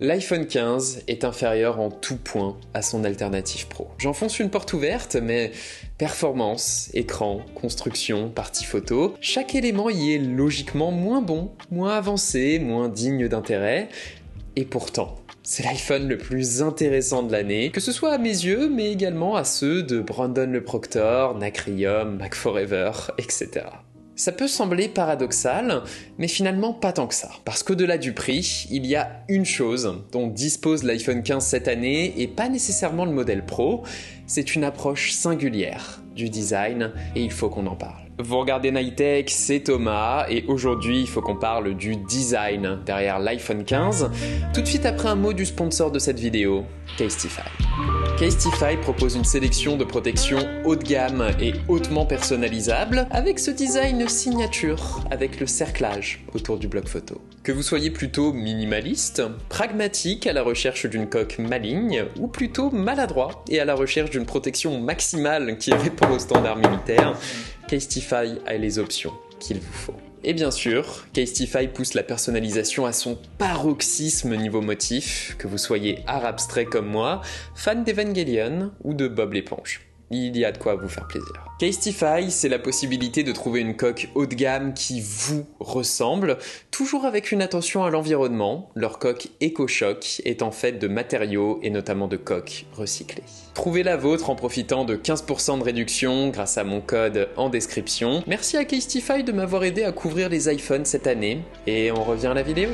L'iPhone 15 est inférieur en tout point à son alternative Pro. J'enfonce une porte ouverte, mais performance, écran, construction, partie photo, chaque élément y est logiquement moins bon, moins avancé, moins digne d'intérêt. Et pourtant, c'est l'iPhone le plus intéressant de l'année, que ce soit à mes yeux, mais également à ceux de Brandon Le Proctor, Nacrium, Mac Forever, etc. Ça peut sembler paradoxal, mais finalement pas tant que ça. Parce qu'au-delà du prix, il y a une chose dont dispose l'iPhone 15 cette année, et pas nécessairement le modèle Pro, c'est une approche singulière du design, et il faut qu'on en parle. Vous regardez Nightech, c'est Thomas, et aujourd'hui il faut qu'on parle du design derrière l'iPhone 15, tout de suite après un mot du sponsor de cette vidéo, Casetify. Casetify propose une sélection de protections haut de gamme et hautement personnalisables, avec ce design signature, avec le cerclage autour du bloc photo. Que vous soyez plutôt minimaliste, pragmatique à la recherche d'une coque maligne, ou plutôt maladroit et à la recherche d'une protection maximale qui répond aux standards militaires, Casetify a les options qu'il vous faut. Et bien sûr, Casetify pousse la personnalisation à son paroxysme niveau motif, que vous soyez art abstrait comme moi, fan d'Evangelion ou de Bob l'éponge. Il y a de quoi vous faire plaisir. Casetify, c'est la possibilité de trouver une coque haut de gamme qui vous ressemble, toujours avec une attention à l'environnement. Leur coque EcoShock étant faite de matériaux et notamment de coques recyclées. Trouvez la vôtre en profitant de 15% de réduction grâce à mon code en description. Merci à Casetify de m'avoir aidé à couvrir les iPhones cette année. Et on revient à la vidéo.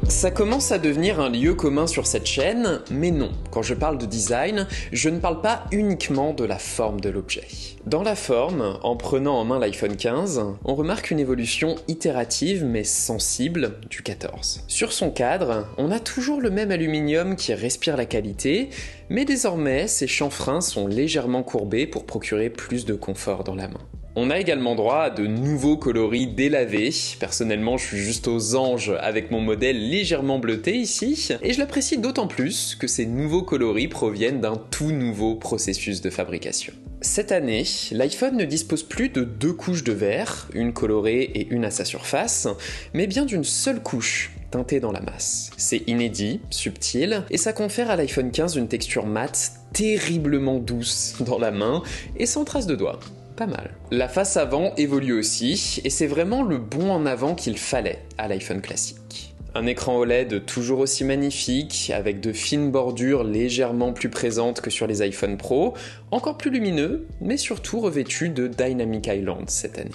Ça commence à devenir un lieu commun sur cette chaîne, mais non, quand je parle de design, je ne parle pas uniquement de la forme de l'objet. Dans la forme, en prenant en main l'iPhone 15, on remarque une évolution itérative mais sensible du 14. Sur son cadre, on a toujours le même aluminium qui respire la qualité, mais désormais, ses chanfreins sont légèrement courbés pour procurer plus de confort dans la main. On a également droit à de nouveaux coloris délavés. Personnellement, je suis juste aux anges avec mon modèle légèrement bleuté ici, et je l'apprécie d'autant plus que ces nouveaux coloris proviennent d'un tout nouveau processus de fabrication. Cette année, l'iPhone ne dispose plus de deux couches de verre, une colorée et une à sa surface, mais bien d'une seule couche, teintée dans la masse. C'est inédit, subtil, et ça confère à l'iPhone 15 une texture mate terriblement douce dans la main et sans trace de doigts. Pas mal. La face avant évolue aussi, et c'est vraiment le bond en avant qu'il fallait à l'iPhone classique. Un écran OLED toujours aussi magnifique, avec de fines bordures légèrement plus présentes que sur les iPhone Pro, encore plus lumineux, mais surtout revêtu de Dynamic Island cette année.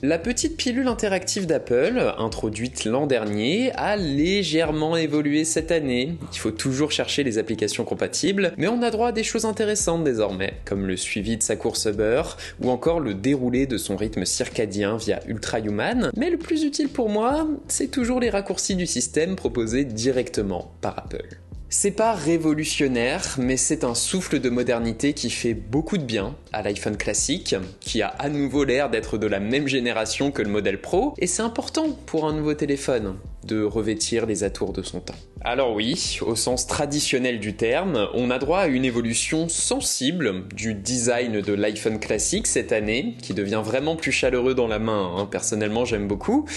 La petite pilule interactive d'Apple, introduite l'an dernier, a légèrement évolué cette année. Il faut toujours chercher les applications compatibles, mais on a droit à des choses intéressantes désormais, comme le suivi de sa course Uber, ou encore le déroulé de son rythme circadien via Ultrahuman. Mais le plus utile pour moi, c'est toujours les raccourcis du système proposés directement par Apple. C'est pas révolutionnaire, mais c'est un souffle de modernité qui fait beaucoup de bien à l'iPhone classique, qui a à nouveau l'air d'être de la même génération que le modèle Pro, et c'est important pour un nouveau téléphone de revêtir les atours de son temps. Alors oui, au sens traditionnel du terme, on a droit à une évolution sensible du design de l'iPhone classique cette année, qui devient vraiment plus chaleureux dans la main, personnellement j'aime beaucoup.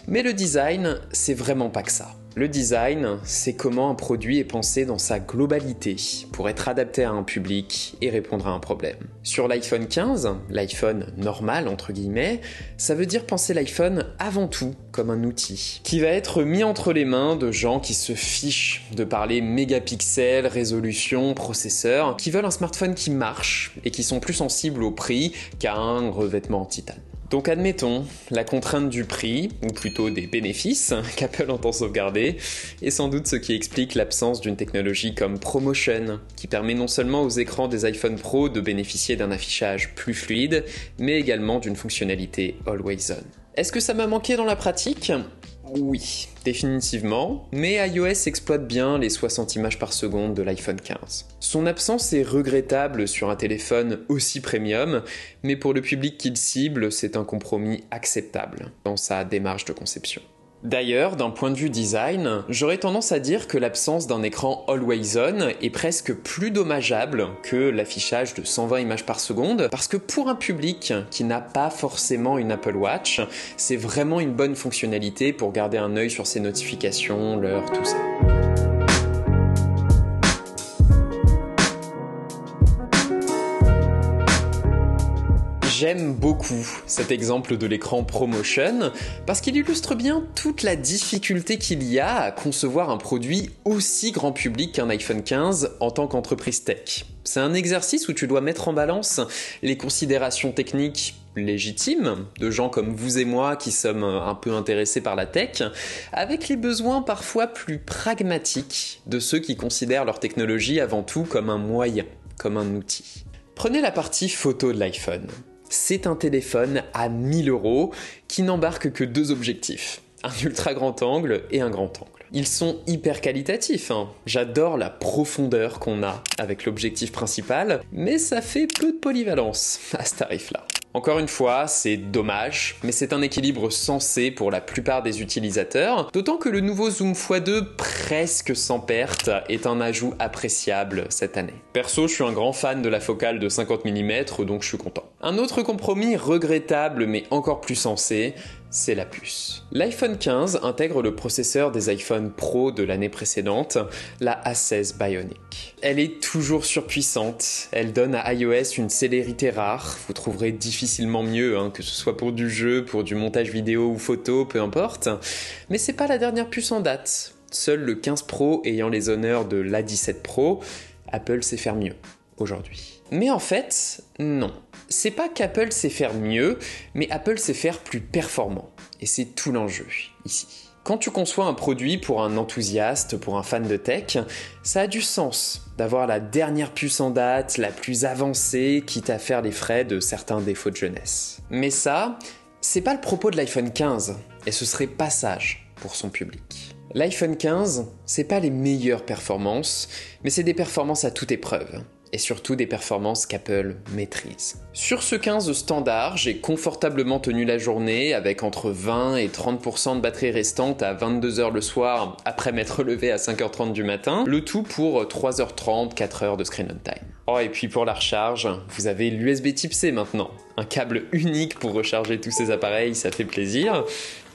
Mais le design, c'est vraiment pas que ça. Le design, c'est comment un produit est pensé dans sa globalité pour être adapté à un public et répondre à un problème. Sur l'iPhone 15, l'iPhone normal entre guillemets, ça veut dire penser l'iPhone avant tout comme un outil qui va être mis entre les mains de gens qui se fichent de parler mégapixels, résolution, processeur, qui veulent un smartphone qui marche et qui sont plus sensibles au prix qu'à un revêtement en titane. Donc admettons, la contrainte du prix, ou plutôt des bénéfices, qu'Apple entend sauvegarder, est sans doute ce qui explique l'absence d'une technologie comme ProMotion, qui permet non seulement aux écrans des iPhone Pro de bénéficier d'un affichage plus fluide, mais également d'une fonctionnalité Always On. Est-ce que ça m'a manqué dans la pratique ? Oui, définitivement, mais iOS exploite bien les 60 images par seconde de l'iPhone 15. Son absence est regrettable sur un téléphone aussi premium, mais pour le public qu'il cible, c'est un compromis acceptable dans sa démarche de conception. D'ailleurs, d'un point de vue design, j'aurais tendance à dire que l'absence d'un écran Always On est presque plus dommageable que l'affichage de 120 images par seconde, parce que pour un public qui n'a pas forcément une Apple Watch, c'est vraiment une bonne fonctionnalité pour garder un œil sur ses notifications, l'heure, tout ça. J'aime beaucoup cet exemple de l'écran ProMotion parce qu'il illustre bien toute la difficulté qu'il y a à concevoir un produit aussi grand public qu'un iPhone 15 en tant qu'entreprise tech. C'est un exercice où tu dois mettre en balance les considérations techniques légitimes de gens comme vous et moi qui sommes un peu intéressés par la tech, avec les besoins parfois plus pragmatiques de ceux qui considèrent leur technologie avant tout comme un moyen, comme un outil. Prenez la partie photo de l'iPhone. C'est un téléphone à 1000 € qui n'embarque que 2 objectifs, un ultra grand angle et un grand angle. Ils sont hyper qualitatifs, hein. J'adore la profondeur qu'on a avec l'objectif principal, mais ça fait peu de polyvalence à ce tarif-là. Encore une fois, c'est dommage, mais c'est un équilibre sensé pour la plupart des utilisateurs, d'autant que le nouveau Zoom x2 presque sans perte est un ajout appréciable cette année. Perso, je suis un grand fan de la focale de 50 mm, donc je suis content. Un autre compromis regrettable mais encore plus sensé, c'est la puce. L'iPhone 15 intègre le processeur des iPhone Pro de l'année précédente, la A16 Bionic. Elle est toujours surpuissante, elle donne à iOS une célérité rare, vous trouverez difficilement mieux, que ce soit pour du jeu, pour du montage vidéo ou photo, peu importe, mais c'est pas la dernière puce en date. Seul le 15 Pro ayant les honneurs de l'A17 Pro, Apple sait faire mieux aujourd'hui. Mais en fait, non. C'est pas qu'Apple sait faire mieux, mais Apple sait faire plus performant. Et c'est tout l'enjeu, ici. Quand tu conçois un produit pour un enthousiaste, pour un fan de tech, ça a du sens d'avoir la dernière puce en date, la plus avancée, quitte à faire les frais de certains défauts de jeunesse. Mais ça, c'est pas le propos de l'iPhone 15, et ce serait pas sage pour son public. L'iPhone 15, c'est pas les meilleures performances, mais c'est des performances à toute épreuve. Et surtout des performances qu'Apple maîtrise. Sur ce 15 standard, j'ai confortablement tenu la journée avec entre 20 et 30% de batterie restante à 22h le soir après m'être levé à 5h30 du matin, le tout pour 3h30, 4h de screen on time. Oh, et puis pour la recharge, vous avez l'USB Type C maintenant. Un câble unique pour recharger tous ces appareils, ça fait plaisir.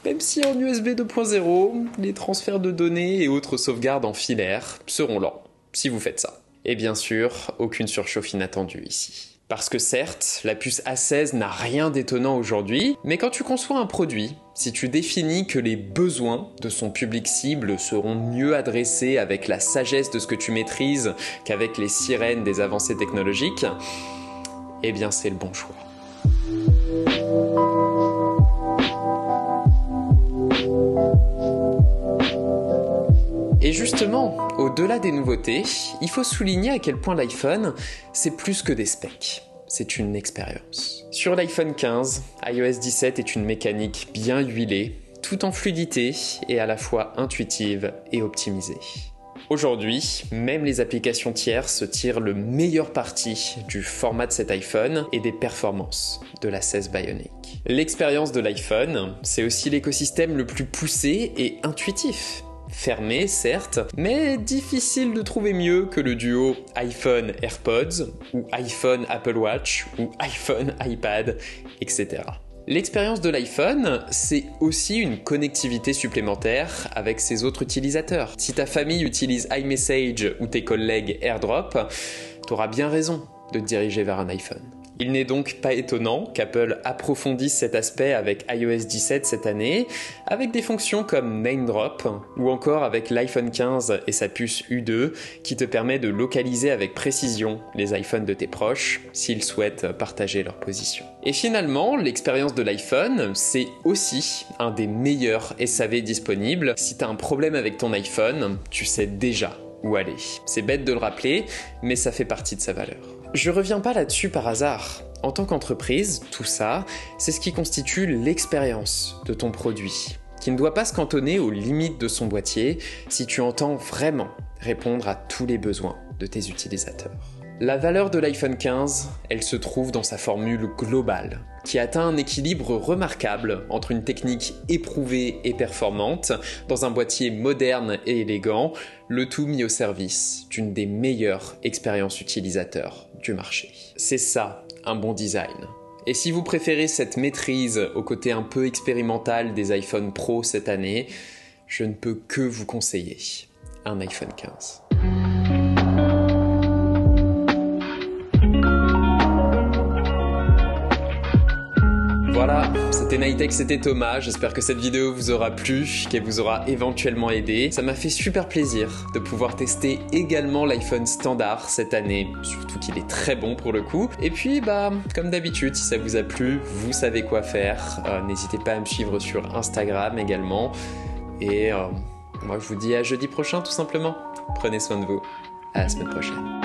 Même si en USB 2.0, les transferts de données et autres sauvegardes en filaire seront lents, si vous faites ça. Et bien sûr, aucune surchauffe inattendue ici. Parce que certes, la puce A16 n'a rien d'étonnant aujourd'hui, mais quand tu conçois un produit, si tu définis que les besoins de son public cible seront mieux adressés avec la sagesse de ce que tu maîtrises qu'avec les sirènes des avancées technologiques, eh bien c'est le bon choix. Et justement, au-delà des nouveautés, il faut souligner à quel point l'iPhone, c'est plus que des specs. C'est une expérience. Sur l'iPhone 15, iOS 17 est une mécanique bien huilée, tout en fluidité et à la fois intuitive et optimisée. Aujourd'hui, même les applications tierces tirent le meilleur parti du format de cet iPhone et des performances de la 16 Bionic. L'expérience de l'iPhone, c'est aussi l'écosystème le plus poussé et intuitif. Fermé, certes, mais difficile de trouver mieux que le duo iPhone AirPods, ou iPhone Apple Watch, ou iPhone iPad, etc. L'expérience de l'iPhone, c'est aussi une connectivité supplémentaire avec ses autres utilisateurs. Si ta famille utilise iMessage ou tes collègues AirDrop, t'auras bien raison de te diriger vers un iPhone. Il n'est donc pas étonnant qu'Apple approfondisse cet aspect avec iOS 17 cette année, avec des fonctions comme Name Drop, ou encore avec l'iPhone 15 et sa puce U2, qui te permet de localiser avec précision les iPhones de tes proches, s'ils souhaitent partager leur position. Et finalement, l'expérience de l'iPhone, c'est aussi un des meilleurs SAV disponibles. Si tu as un problème avec ton iPhone, tu sais déjà où aller. C'est bête de le rappeler, mais ça fait partie de sa valeur. Je reviens pas là-dessus par hasard. En tant qu'entreprise, tout ça, c'est ce qui constitue l'expérience de ton produit, qui ne doit pas se cantonner aux limites de son boîtier si tu entends vraiment répondre à tous les besoins de tes utilisateurs. La valeur de l'iPhone 15, elle se trouve dans sa formule globale, qui atteint un équilibre remarquable entre une technique éprouvée et performante, dans un boîtier moderne et élégant, le tout mis au service d'une des meilleures expériences utilisateurs du marché. C'est ça, un bon design. Et si vous préférez cette maîtrise au côté un peu expérimental des iPhone Pro cette année, je ne peux que vous conseiller un iPhone 15. Voilà, c'était Nightech, c'était Thomas, j'espère que cette vidéo vous aura plu, qu'elle vous aura éventuellement aidé. Ça m'a fait super plaisir de pouvoir tester également l'iPhone standard cette année, surtout qu'il est très bon pour le coup. Et puis comme d'habitude, si ça vous a plu, vous savez quoi faire. N'hésitez pas à me suivre sur Instagram également. Et moi je vous dis à jeudi prochain tout simplement. Prenez soin de vous, à la semaine prochaine.